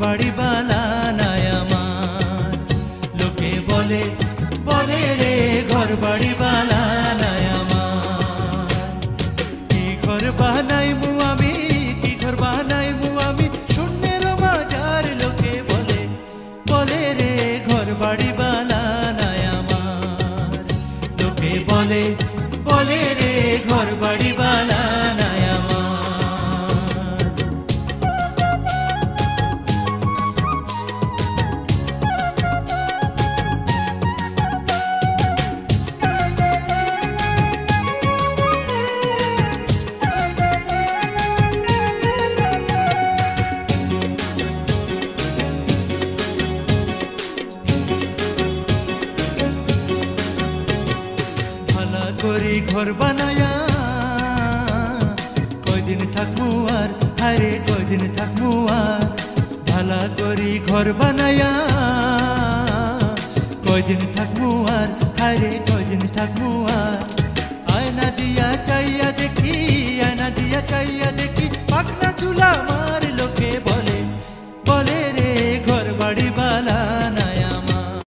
বাড়ি বালা নাই আমার। লোকে বলে বলে রে ঘর বাড়ি বালা নাই আমার। কি ঘর বানাইমু আমি, কি ঘর বানাইমু আমি শূন্যের মাঝার। লোকে বলে বলে রে ঘর বাড়ি বালা নাই আমার। লোকে বলে বলে রে ঘর বাড়ি বালা নাই আমার। করি ঘর বানায়া কয়দিন থাকমু আর, হায়রে কয়দিন থাকমু আর। ভালা করি ঘর বানায়া কয়দিন থাকমু আর, হায়রে কয়দিন থাকমু আর।